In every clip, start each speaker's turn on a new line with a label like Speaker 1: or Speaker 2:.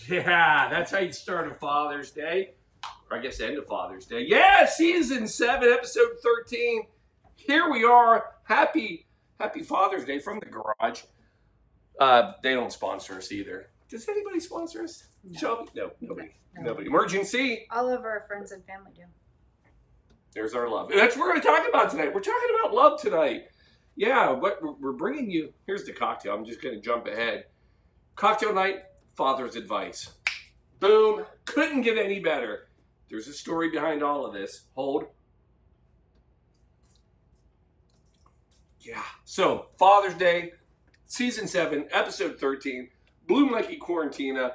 Speaker 1: Yeah, that's how you start a Father's Day. Or I guess end of Father's Day. Yeah, season 7, episode 13. Here we are. Happy Father's Day from the garage. They don't sponsor us either. Does anybody sponsor us?
Speaker 2: No.
Speaker 1: Shelby? No, nobody. Nobody. Emergency.
Speaker 2: All of our friends and family do.
Speaker 1: There's our love. That's what we're going to talk about tonight. We're talking about love tonight. Yeah, what we're bringing you. Here's the cocktail. I'm just going to jump ahead. Cocktail night, father's advice. Boom. Couldn't get any better. There's a story behind all of this. Hold. Yeah. So, Father's Day, season 7, episode 13, Blue Monkey Quarantina.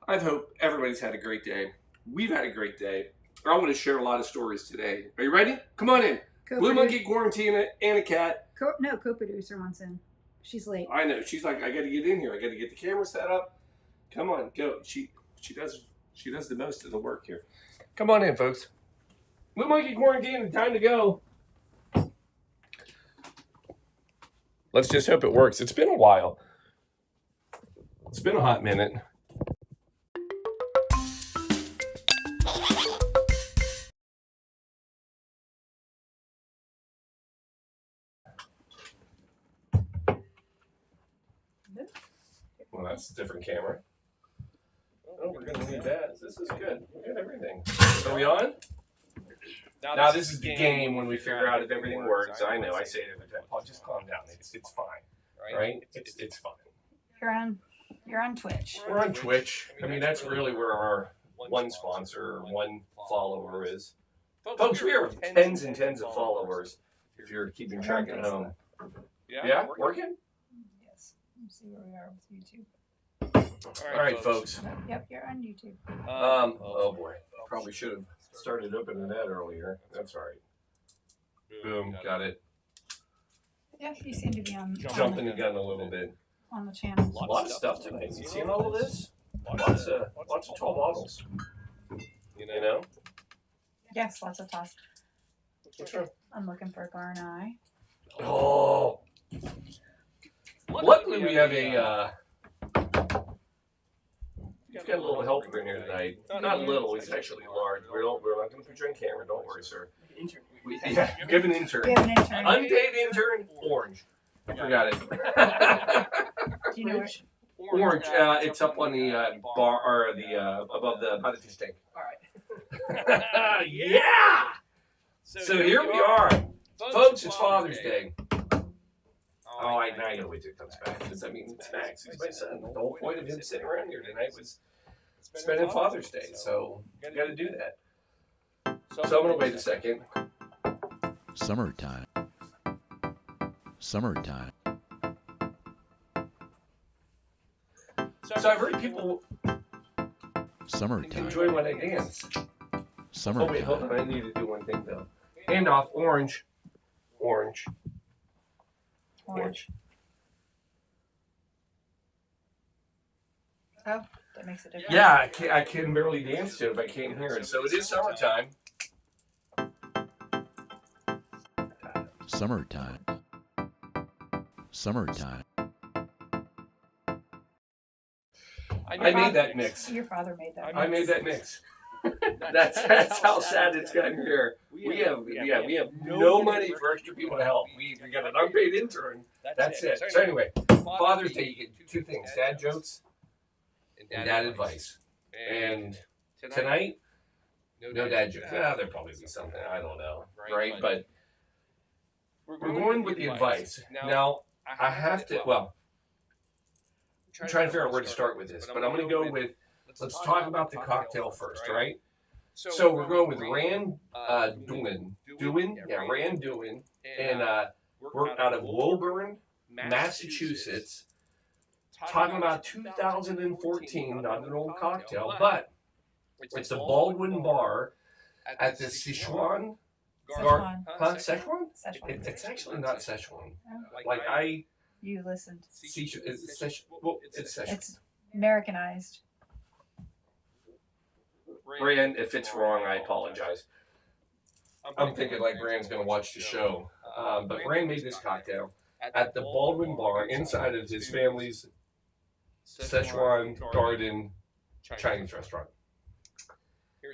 Speaker 1: I hope everybody's had a great day. We've had a great day. I want to share a lot of stories today. Are you ready? Come on in. Blue Monkey Quarantina and a cat.
Speaker 2: Co-producer wants in. She's late.
Speaker 1: I know. She's like, I got to get in here. I got to get the camera set up. Come on, go. She does the most of the work here. Come on in, folks. Blue Monkey Quarantine, time to go. Let's just hope it works. It's been a while. It's been a hot minute. Well, that's a different camera. Oh, we're going to need that. This is good. We got everything. Are we on? Now this is the game when we figure out if everything works. I know. I say it every time. Paul, just calm down. It's fine. Right? It's fine.
Speaker 2: You're on Twitch.
Speaker 1: We're on Twitch. I mean, that's really where our one sponsor, one follower is. Folks, we have tens and tens of followers if you're keeping track at home. Yeah? Working?
Speaker 2: Yes. Let's see where we are with YouTube.
Speaker 1: All right, folks.
Speaker 2: Yep, you're on YouTube.
Speaker 1: Oh boy. Probably should have started opening that earlier. That's all right. Boom, got it.
Speaker 2: Yeah, you seem to be on
Speaker 1: Jumping the gun a little bit.
Speaker 2: on the channel.
Speaker 1: A lot of stuff tonight. You seen all of this? Lots of 12 bottles. You know?
Speaker 2: Yes, lots of toss.
Speaker 1: Sure.
Speaker 2: I'm looking for a Garnish.
Speaker 1: Oh. Luckily we have a we've got a little helper in here tonight. Not little, he's actually large. We're not going to put you on camera. Don't worry, sir. We have an intern.
Speaker 2: We have an intern.
Speaker 1: Unpaid intern, Orange. I forgot it.
Speaker 2: Do you know where?
Speaker 1: Orange. It's up on the bar or the above by the fish tank.
Speaker 2: All right.
Speaker 1: Yeah. So here we are, folks. It's Father's Day. Oh, now I know wait till it comes back. Does that mean it's Max? He's my son. The whole point of him sitting around here tonight was spending Father's Day. So you got to do that. So I'm gonna wait a second.
Speaker 3: Summertime. Summertime.
Speaker 1: So I've heard people
Speaker 3: Summertime.
Speaker 1: enjoy when I dance.
Speaker 3: Summertime.
Speaker 1: Oh wait, hold on. I need to do one thing though. Hand off. Orange. Orange. Orange.
Speaker 2: Oh, that makes a difference.
Speaker 1: Yeah, I can barely dance to it if I can't hear it. So it is summertime.
Speaker 3: Summertime. Summertime.
Speaker 1: I made that mix.
Speaker 2: Your father made that mix.
Speaker 1: I made that mix. That's how sad it's gotten here. We have no money for extra people to help. We got an unpaid intern. That's it. So anyway, Father's Day, you get two things: dad jokes and dad advice. And tonight, no dad jokes. There'll probably be something. I don't know, right? But we're going with the advice. Now, I have to. Well, I'm trying to figure out where to start with this, but I'm going to go with. Let's talk about the cocktail first, right? So we're going with Rand Duin. Rand Duin. And we're out of Woburn, Massachusetts. Talking about 2014, not an old cocktail, but it's a Baldwin bar at the Sichuan. Szechuan? It's actually not Szechuan.
Speaker 2: You listened.
Speaker 1: It's Szechuan.
Speaker 2: It's Americanized.
Speaker 1: Rand, if it's wrong, I apologize. I'm thinking like Rand's going to watch the show. But Rand made this cocktail at the Baldwin Bar inside of his family's Szechuan garden Chinese restaurant.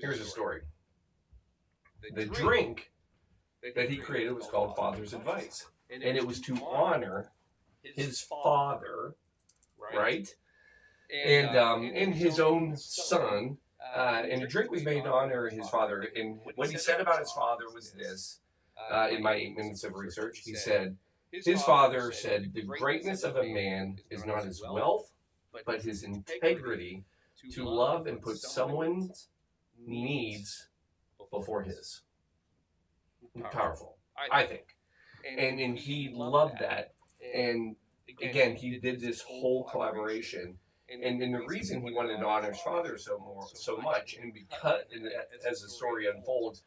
Speaker 1: Here's the story. The drink that he created was called Father's Advice, and it was to honor his father, right? And his own son. And the drink was made to honor his father. And what he said about his father was this, in my 8 minutes of research. He said, his father said, the greatness of a man is not his wealth, but his integrity to love and put someone's needs before his. Powerful, I think. And he loved that. And again, he did this whole collaboration. And the reason he wanted to honor his father so much, and because as the story unfolds,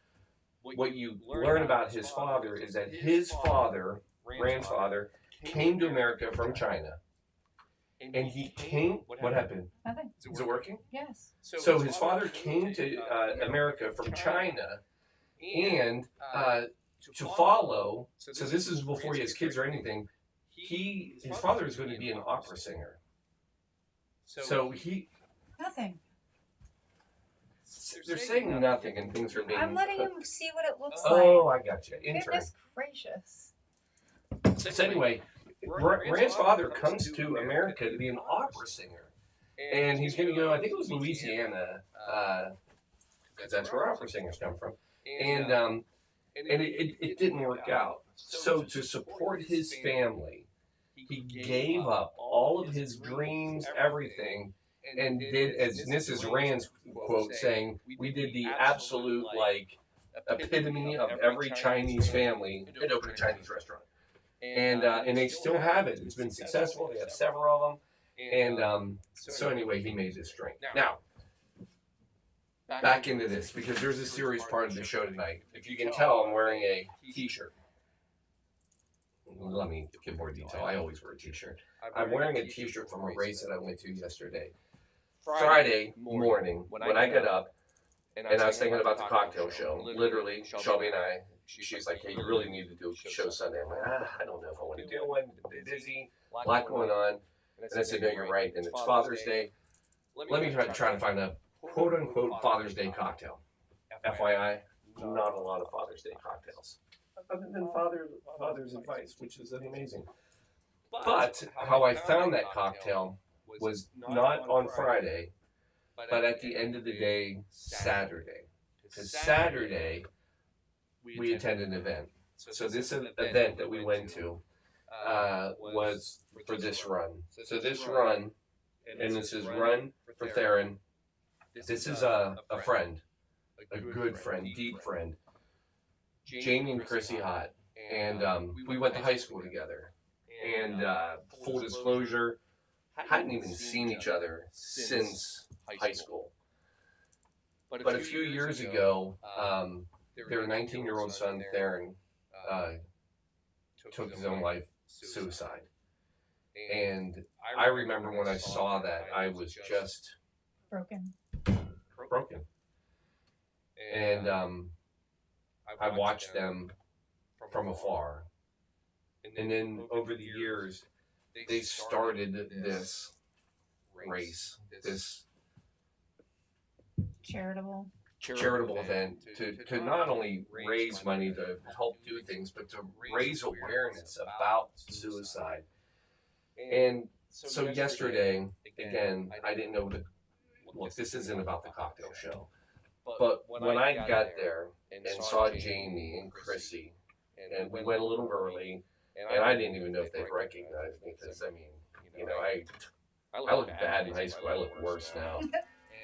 Speaker 1: what you learn about his father is that his father, Rand's father, came to America from China. And he came. What happened?
Speaker 2: Nothing.
Speaker 1: Is it working?
Speaker 2: Yes.
Speaker 1: So his father came to America from China, and to follow. So this is before he has kids or anything. His father is going to be an opera singer. So
Speaker 2: Nothing.
Speaker 1: they're saying nothing, and things are being.
Speaker 2: I'm letting him see what it looks
Speaker 1: Oh,
Speaker 2: like.
Speaker 1: I got you. Intern.
Speaker 2: Goodness gracious.
Speaker 1: So anyway, Rand's father comes to America to be an opera singer, and he's going to go. I think it was Louisiana, because that's where opera singers come from, and it didn't work out. So to support his family, he gave up all of his dreams, everything, and did, as this is Rand's quote saying, we did the absolute, like, epitome of every Chinese family and opened a Chinese restaurant. And they still have it. It's been successful. They have several of them. And so anyway, he made this drink. Now, back into this, because there's a serious part of the show tonight. If you can tell, I'm wearing a t-shirt. Let me give more detail. I always wear a t-shirt. I'm wearing a t-shirt from a race that I went to yesterday. Friday morning, when I got up, and I was thinking about the cocktail show, literally, Shelby and I, she's like, hey, you really need to do a show Sunday. I'm like, I don't know if I want to do one. I'm busy, a lot going on. And I said, no, you're right. And it's Father's Day. Let me try to find a quote-unquote Father's Day cocktail. FYI, not a lot of Father's Day cocktails. Other than Father's Advice, which is amazing. But how I found that cocktail was not on Friday, but at the end of the day, Saturday. Because Saturday, we attended an event. So this event that we went to was for this run. So this run, and this is Run for Theron. This is a friend, a good friend, deep friend. Jamie and Chrissy Hott, and we went to high school together. And full disclosure, hadn't even seen each other since high school. But a few years ago, their 19-year-old son, Theron, took his own life, suicide. And I remember when I saw that, I was just
Speaker 2: Broken.
Speaker 1: And I watched them from afar. And then over the years, they started this race, this
Speaker 2: Charitable
Speaker 1: event to not only raise money to help do things, but to raise awareness about suicide. And so yesterday, again, I didn't know look, this isn't about the cocktail show. But when I got there and saw Jamie and Chrissy, and we went a little early, and I didn't even know if they'd recognize me, because, I mean, you know, I looked bad in high school. I look worse now.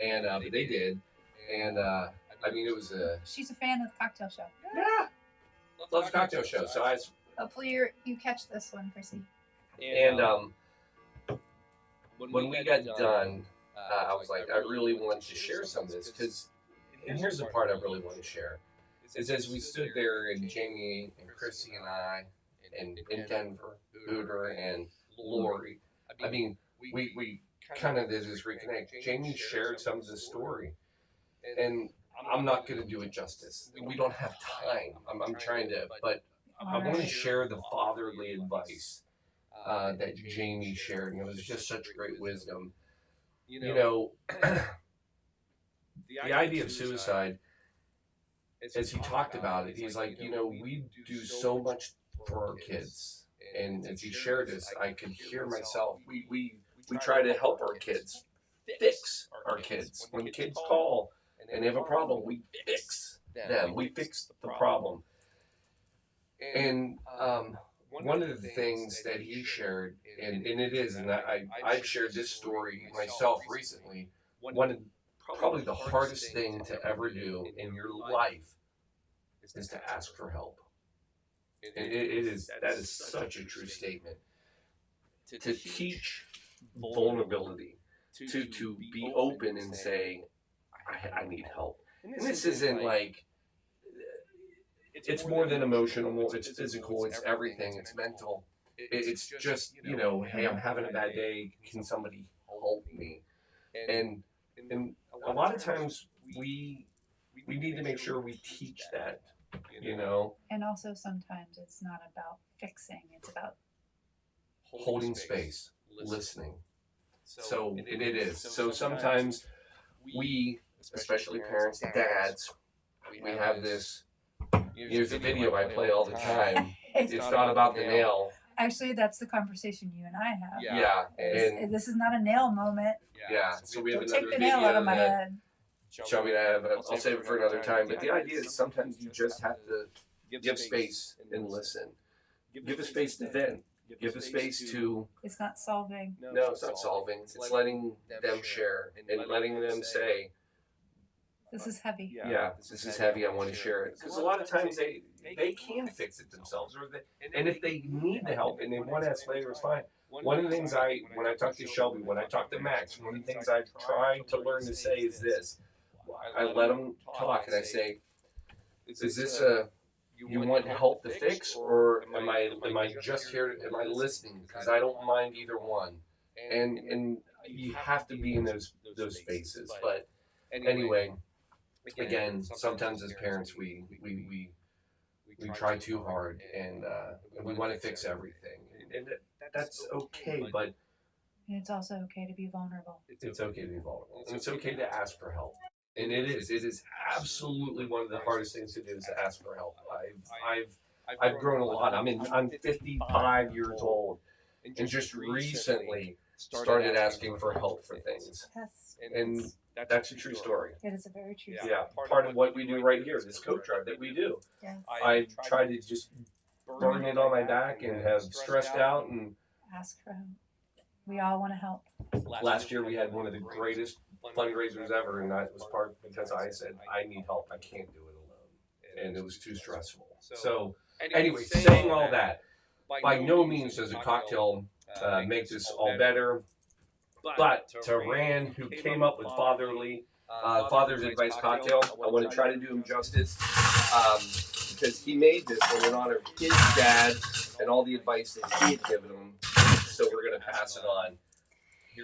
Speaker 1: And but they did. And, I mean, it was a...
Speaker 2: She's a fan of the cocktail show.
Speaker 1: Yeah. Loves the cocktail show. So
Speaker 2: Hopefully you catch this one, Chrissy.
Speaker 1: And when we got done, I was like, I really want to share some of this, because, and here's the part I really want to share, is as we stood there, and Jamie and Chrissy and I, and in Denver, Hooter and Lori, I mean, we kind of did this reconnect. Jamie shared some of the story, and I'm not going to do it justice. We don't have time. I'm trying to, but I want to share the fatherly advice that Jamie shared, and it was just such great wisdom. You know, the idea of suicide, as he talked about it, he's like, we do so much for our kids. And as he shared this, I could hear myself. We try to help our kids, fix our kids. When kids call and they have a problem, we fix them. We fix the problem. And one of the things that he shared, and it is, and I've shared this story myself recently, one of probably the hardest thing to ever do in your life is to ask for help. And that is such a true statement. To teach vulnerability, to be open and say, I need help. And this isn't like, it's more than emotional, it's physical, it's everything, it's mental. It's just, hey, I'm having a bad day, can somebody help me? And a lot of times we need to make sure we teach that,
Speaker 2: And also sometimes it's not about fixing, it's about
Speaker 1: holding space, listening. So, and it is. So sometimes we, especially parents, dads, we have this, here's a video I play all the time. It's not about the nail.
Speaker 2: Actually, that's the conversation you and I have.
Speaker 1: Yeah. And
Speaker 2: this is not a nail moment.
Speaker 1: yeah. So we have
Speaker 2: Don't
Speaker 1: another
Speaker 2: take the nail out
Speaker 1: video
Speaker 2: of my head.
Speaker 1: Shelby and I have, I'll save it for another time. But the idea is sometimes you just have to give space and listen. Give a space to vent. Give a space to...
Speaker 2: It's not solving.
Speaker 1: No, it's not solving. It's letting them share and letting them say,
Speaker 2: This is heavy.
Speaker 1: yeah, this is heavy, I want to share it. Because a lot of times they can fix it themselves. And if they need the help and they want to ask later, it's fine. One of the things when I talk to Shelby, when I talk to Max, one of the things I try to learn to say is this. I let them talk and I say, is this you want help to fix, or am I just here, am I listening? Because I don't mind either one. And you have to be in those spaces. But anyway, again, sometimes as parents we try too hard and we want to fix everything. And that's okay, but
Speaker 2: it's also okay to be vulnerable.
Speaker 1: It's okay to be vulnerable. And it's okay to ask for help. And it is absolutely one of the hardest things to do is to ask for help. I've grown a lot. I'm 55 years old, and just recently started asking for help for things.
Speaker 2: Yes.
Speaker 1: And that's a true story.
Speaker 2: It is a very true story.
Speaker 1: Yeah, part of what we do right here, this coat drive that we do.
Speaker 2: Yes.
Speaker 1: I try to just burn it on my back and have stressed out and
Speaker 2: ask for help. We all want to help.
Speaker 1: Last year we had one of the greatest fundraisers ever, and that was part because I said, I need help, I can't do it alone. And it was too stressful. So anyway, saying all that, by no means does a cocktail make this all better. But to Rand, who came up with Father's Advice Cocktail, I want to try to do him justice because he made this one in honor of his dad and all the advice that he had given him. So we're going to pass it on.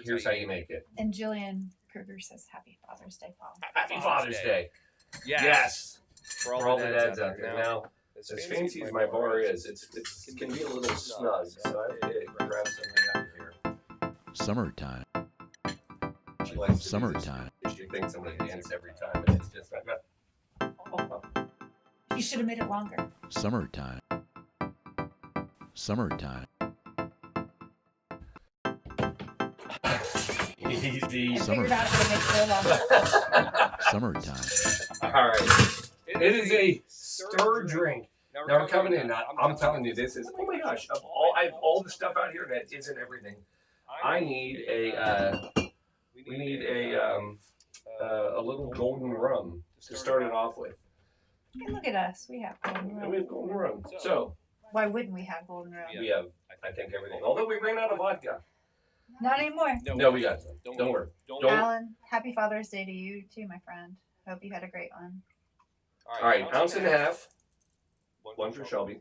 Speaker 1: Here's how you make it.
Speaker 2: And Jillian Kruger says, Happy Father's Day, Paul.
Speaker 1: Happy Father's Day. Yes. For all the dads out there. Now, as fancy as my bar is, it can be a little snug. So I have to grab something out of here.
Speaker 3: Summertime.
Speaker 1: She likes to
Speaker 3: Summertime.
Speaker 1: She thinks I'm going to dance every time, and it's just like that.
Speaker 2: You should have made it longer.
Speaker 3: Summertime. Summertime.
Speaker 1: Easy.
Speaker 2: I figured out how to make it longer.
Speaker 3: Summertime.
Speaker 1: All right. It is a stir drink. Now we're coming in. I'm telling you, this is, oh my gosh, I have all the stuff out here that isn't everything. I need we need a little golden rum to start it off with.
Speaker 2: Hey, look at us. We have golden
Speaker 1: And
Speaker 2: rum.
Speaker 1: we have golden rum. So
Speaker 2: Why wouldn't we have golden rum?
Speaker 1: we have, I think, everything. Although we ran out of vodka.
Speaker 2: Not anymore.
Speaker 1: No, we got some. Don't worry. Don't.
Speaker 2: Alan, happy Father's Day to you too, my friend. Hope you had a great one.
Speaker 1: All right, ounce and a half. One for Shelby.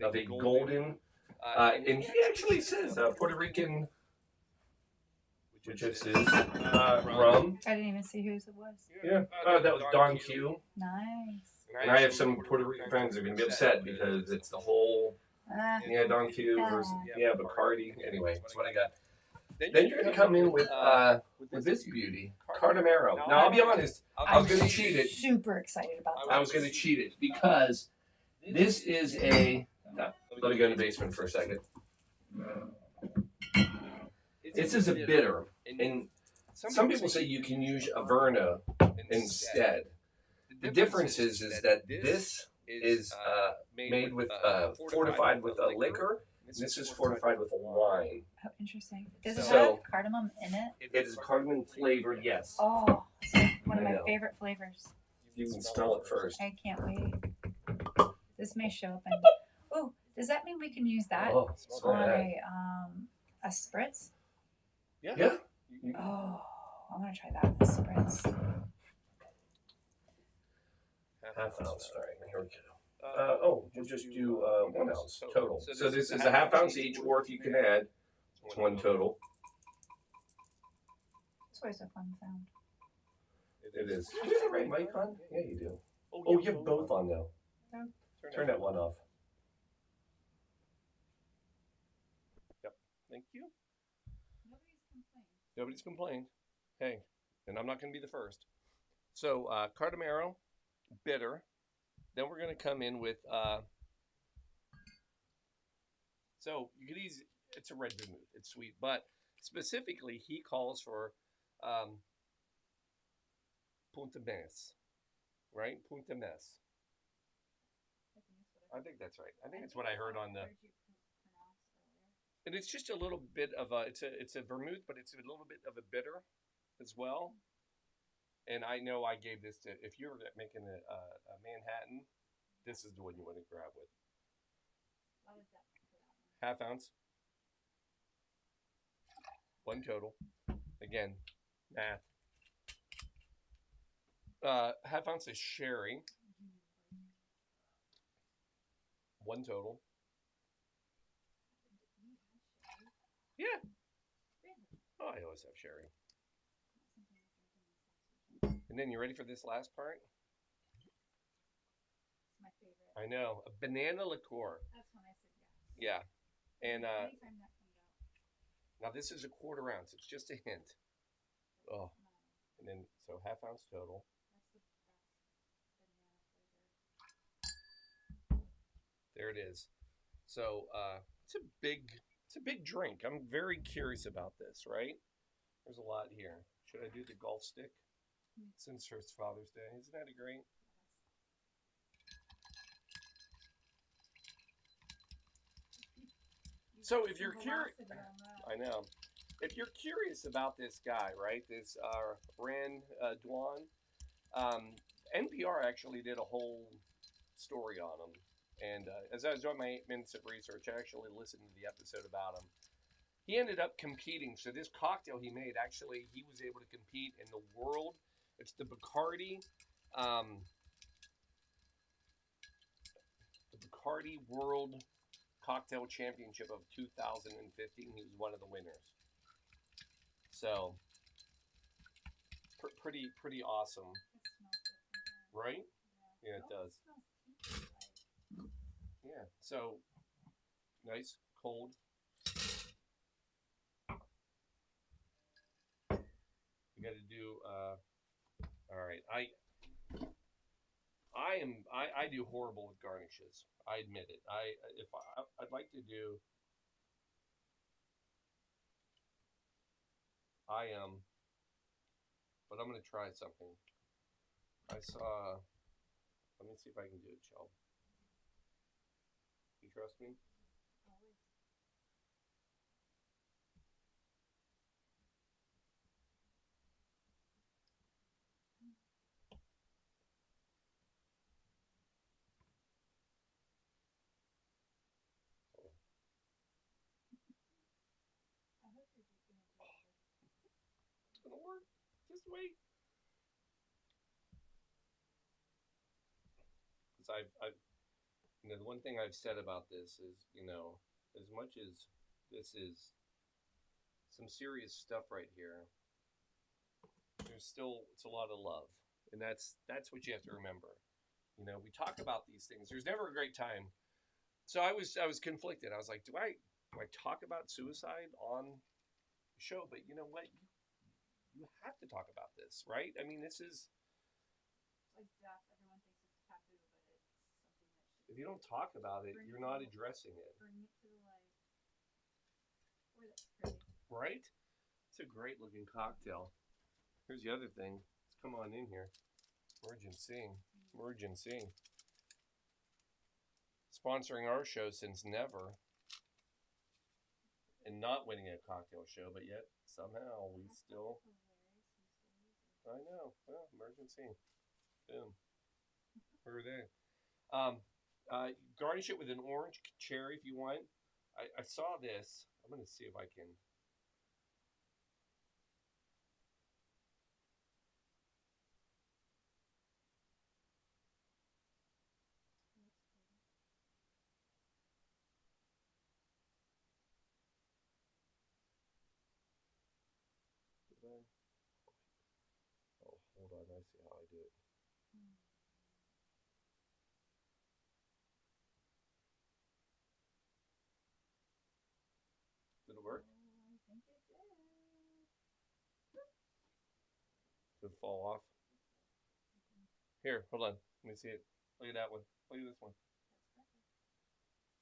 Speaker 1: Of a golden, and he actually says Puerto Rican, which is rum.
Speaker 2: I didn't even see whose it was.
Speaker 1: Yeah, that was Don Q.
Speaker 2: Nice.
Speaker 1: And I have some Puerto Rican friends that are going to be upset because it's the whole,
Speaker 2: Ah,
Speaker 1: Don Q versus, Bacardi. Anyway, that's what I got. Then you're going to come in with this beauty, Cardamaro. Now, I'll be honest, I was going to cheat it.
Speaker 2: Super excited about that.
Speaker 1: I was going to cheat it because this is a... let me go in the basement for a second. This is a bitter, and some people say you can use Averna instead. The difference is that this is made with fortified with a liquor, and this is fortified with a wine.
Speaker 2: Oh, interesting. Does it
Speaker 1: So-
Speaker 2: have cardamom in it?
Speaker 1: It is cardamom flavored, yes.
Speaker 2: Oh, it's one of
Speaker 1: I
Speaker 2: my
Speaker 1: know.
Speaker 2: favorite flavors.
Speaker 1: You can smell it first.
Speaker 2: I can't wait. This may show up in. Oh, does that mean we can use that
Speaker 1: Oh, smell
Speaker 2: on
Speaker 1: that.
Speaker 2: a spritz?
Speaker 1: Yeah.
Speaker 2: Oh, I want to try that in a spritz.
Speaker 1: Half ounce. All right, here we go. We'll just do 1 ounce total. So this is a half ounce each, or if you can add, it's 1 total.
Speaker 2: It's always a fun sound.
Speaker 1: It is. Do you have the right mic on? Yeah, you do. Oh, you have both on though.
Speaker 2: No.
Speaker 1: Turn that one off.
Speaker 4: Yep. Thank you.
Speaker 2: Nobody's complained.
Speaker 4: Nobody's complained. Hey, and I'm not going to be the first. So, Cardamaro, bitter. Then we're going to come in with, so you could easily, it's a red vermouth. It's sweet, but specifically he calls for Punt, right? Punt. I think that's right. I think it's what I heard on the. And it's just a little bit of a, it's a vermouth, but it's a little bit of a bitter as well. And I know I gave this to, if you're making a Manhattan, this is the one you want to grab with. Half ounce. 1 total. Again, math. Half ounce is sherry. 1 total. Yeah. Oh, I always have sherry. And then you ready for this last part?
Speaker 2: It's my favorite.
Speaker 4: I know. A banana liqueur.
Speaker 2: That's when I said yes.
Speaker 4: Yeah. And
Speaker 2: Anytime that comes out.
Speaker 4: now this is a 1/4 ounce. It's just a hint. Oh. And then, so half ounce total.
Speaker 2: That's the best banana flavor.
Speaker 4: There it is. So it's a big drink. I'm very curious about this, right? There's a lot here. Should I do the golf stick? Since it's Father's Day. Isn't that great? So if you're curious, I know. If you're curious about this guy, right? This Ran Dwan, NPR actually did a whole story on him. And as I was doing my 8 minutes of research, I actually listened to the episode about him. He ended up competing. So this cocktail he made, actually, he was able to compete in the world. It's the Bacardi World Cocktail Championship of 2015. He was one of the winners. So, pretty awesome, right? Yeah, it does. Yeah. So, nice, cold. You got to do. All right, I do horrible with garnishes. I admit it. I'd like to do. But I'm gonna try something. I saw. Let me see if I can do it, Chel. You trust me? It's gonna work. Just wait. Because the one thing I've said about this is, as much as this is some serious stuff right here, it's a lot of love, and that's what you have to remember. We talk about these things. There's never a great time. So I was conflicted. I was like, do I talk about suicide on show, but you know what? You have to talk about this, right? I mean, this is.
Speaker 2: Like death, everyone thinks it's taboo, but it's something that should.
Speaker 4: If you don't talk about it,
Speaker 2: Bring
Speaker 4: you're
Speaker 2: it
Speaker 4: not
Speaker 2: to the-
Speaker 4: addressing it,
Speaker 2: Bring it to the light. Boy, that's pretty.
Speaker 4: right? It's a great looking cocktail. Here's the other thing. Let's come on in here. Emergency. Emergency. Sponsoring our show since never. And not winning a cocktail show, but yet somehow we still. I know. Well, emergency. Boom. Where are they? Garnish it with an orange cherry if you want. I saw this. I'm going to see if I can. Oh, hold on. I see how I do it. Did it work?
Speaker 2: I think it did.
Speaker 4: Did it fall off? Here, hold on. Let me see it. Look at that one. Look at this one.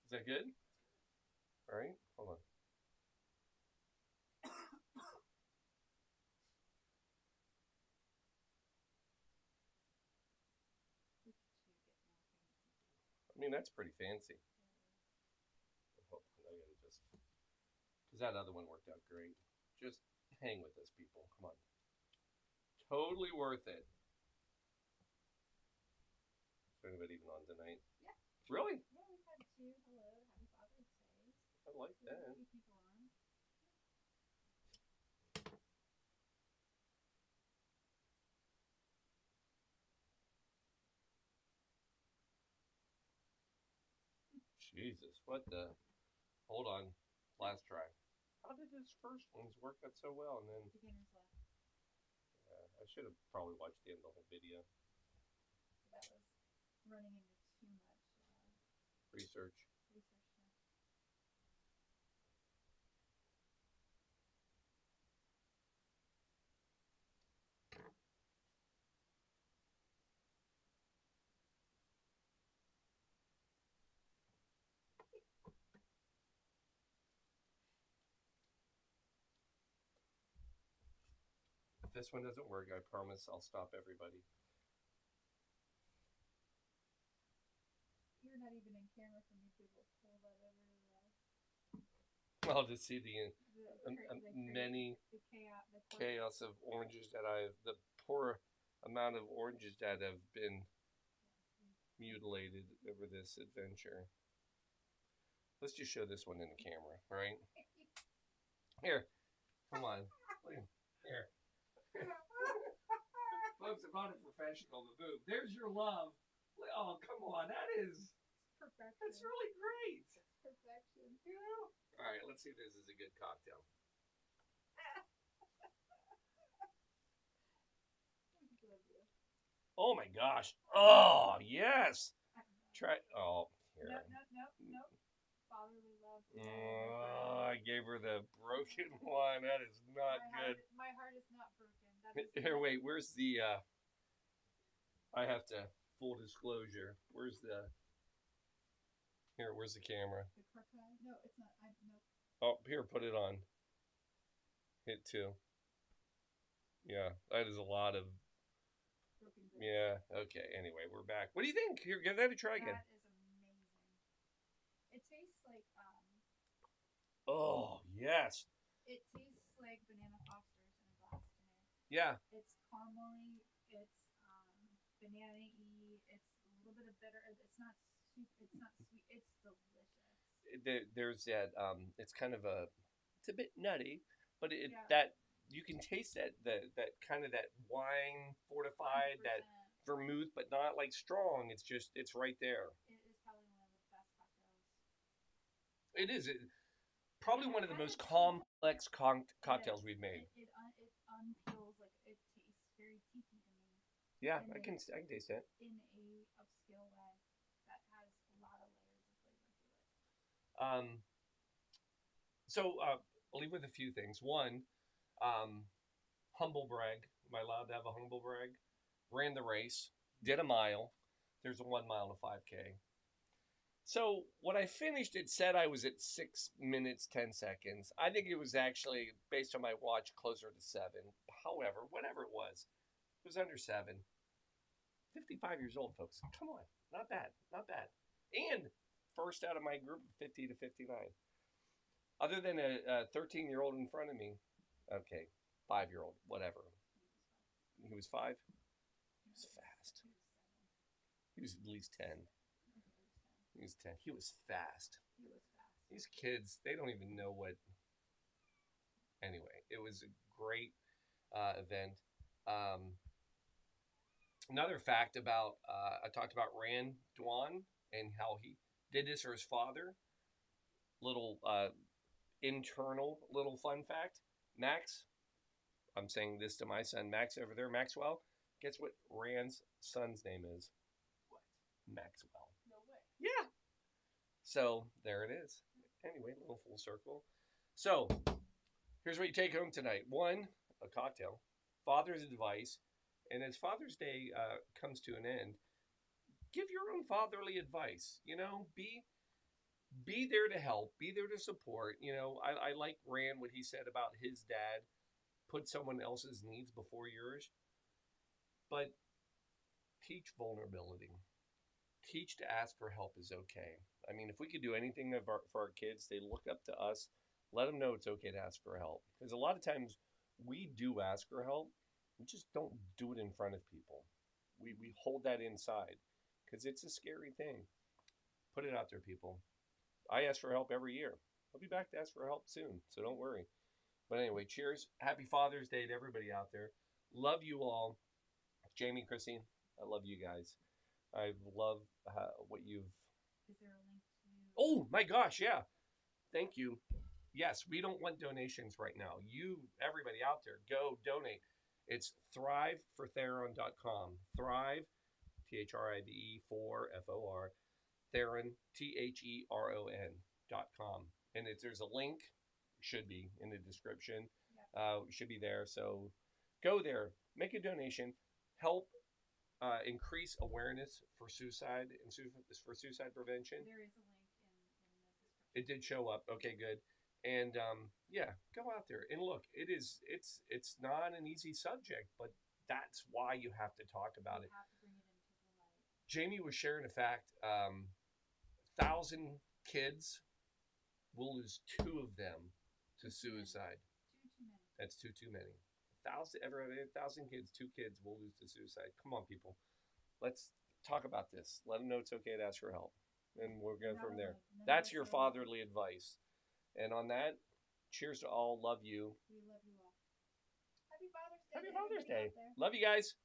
Speaker 4: Is that good? All right. Hold on. I mean, that's pretty fancy. Hold on. I gotta just. Because that other one worked out great. Just hang with us, people. Come on. Totally worth it. Is there anybody even on tonight?
Speaker 2: Yeah.
Speaker 4: Really?
Speaker 2: Yeah, we've had 2. Hello, happy Father's Day.
Speaker 4: I like
Speaker 2: We have
Speaker 4: that.
Speaker 2: a few people on.
Speaker 4: Jesus, what the? Hold on. Last try. How did his first ones work out so well? And then.
Speaker 2: Beginner's luck.
Speaker 4: Yeah, I should have probably watched the end of the whole video.
Speaker 2: So that was running into too much
Speaker 4: Research.
Speaker 2: research. Yeah.
Speaker 4: If this one doesn't work, I promise I'll stop everybody.
Speaker 2: You're not even in camera for me to be able to pull that over to
Speaker 4: I'll just see the
Speaker 2: the
Speaker 4: many
Speaker 2: the
Speaker 4: chaos of oranges the poor amount of oranges that have been mutilated over this adventure. Let's just show this one in the camera, right? Here, come on. Here. Folks, I'm not a professional to move. There's your love. Oh, come on.
Speaker 2: perfection.
Speaker 4: That's really great.
Speaker 2: Perfection.
Speaker 4: You know? All right, let's see if this is a good cocktail. Oh my gosh. Oh, yes. Try. Oh, here.
Speaker 2: No. Fatherly love.
Speaker 4: I gave her the broken one. That is not good.
Speaker 2: My heart is not broken. That is
Speaker 4: Here, wait. Where's the? I have to full disclosure. Where's the? Here, where's the camera?
Speaker 2: The croquet? No, it's not. No.
Speaker 4: Oh, here, put it on. Hit 2. Yeah, that is a lot of.
Speaker 2: Broken goods.
Speaker 4: Yeah. Okay. Anyway, we're back. What do you think? Here, give that a try again.
Speaker 2: That is amazing. It tastes like
Speaker 4: Oh yes.
Speaker 2: It tastes like banana Fosters in a glass to me.
Speaker 4: Yeah.
Speaker 2: It's caramely. It's banana-y. It's a little bit of bitter. It's not sweet. It's delicious.
Speaker 4: There's that. It's kind of a. It's a bit nutty, but
Speaker 2: Yeah.
Speaker 4: that you can taste that kind of that wine fortified
Speaker 2: 100%.
Speaker 4: that vermouth, but not like strong. It's just it's right there.
Speaker 2: It is probably one of the best cocktails.
Speaker 4: It is. Probably one of the most complex cocktails we've made.
Speaker 2: It unpeels, like it tastes very tiki to me.
Speaker 4: Yeah, I can taste it.
Speaker 2: In a upscale way that has a lot of layers of flavor to it.
Speaker 4: So I'll leave with a few things. One, humble brag. Am I allowed to have a humble brag? Ran the race, did a mile. There's a 1 mile and a 5K. So when I finished, it said I was at 6 minutes, 10 seconds. I think it was actually, based on my watch, closer to 7. However, whatever it was under 7. 55 years old, folks. Come on. Not bad. Not bad. And first out of my group, 50 to 59. Other than a 13-year-old in front of me, okay, 5-year-old, whatever. He was 5? He was fast. He was at least 10. He was 10. He was fast. These kids, they don't even know what. Anyway, it was a great event. Another fact about, I talked about Rand Dwan and how he did this for his father. Little internal little fun fact. Max, I'm saying this to my son, Max over there, Maxwell. Guess what Rand's son's name is?
Speaker 5: What?
Speaker 4: Maxwell.
Speaker 5: No way.
Speaker 4: Yeah. So there it is. Anyway, a little full circle. So here's what you take home tonight. 1, a cocktail. Father's advice. And as Father's Day comes to an end, give your own fatherly advice. You know, be there to help. Be there to support. You know, I like Rand, what he said about his dad. Put someone else's needs before yours. But teach vulnerability. Teach to ask for help is okay. I mean, if we could do anything for our kids, they look up to us. Let them know it's okay to ask for help. Because a lot of times we do ask for help. We just don't do it in front of people. We hold that inside because it's a scary thing. Put it out there, people. I ask for help every year. I'll be back to ask for help soon, so don't worry. But anyway, cheers. Happy Father's Day to everybody out there. Love you all. Jamie, Chrissy, I love you guys. I love what you've...
Speaker 2: Is there a link to?
Speaker 4: Oh, my gosh, yeah. Thank you. Yes, we don't want donations right now. You, everybody out there, go donate. It's thrivefortheron.com. Thrive, Thrive, for Theron, Theron.com. And there's a link, should be in the description. Should be there. So go there, make a donation, help increase awareness for suicide and for suicide prevention.
Speaker 2: There is a link in the description.
Speaker 4: It did show up. Okay, good. And yeah, go out there and look. It's not an easy subject, but that's why you have to talk about it.
Speaker 2: You have to bring it into the light.
Speaker 4: Jamie was sharing a fact. 1,000 kids, will lose 2 of them to suicide.
Speaker 2: Too many.
Speaker 4: That's too many. 1,000 kids, 2 kids will lose to suicide. Come on, people. Let's talk about this. Let them know it's okay to ask for help. And we'll go from there. That's your fatherly advice. And on that, cheers to all. Love you.
Speaker 2: We love you all.
Speaker 5: Happy Father's Day.
Speaker 4: Happy
Speaker 5: to
Speaker 4: Father's
Speaker 5: everybody
Speaker 4: Day.
Speaker 5: out there.
Speaker 4: Love you guys.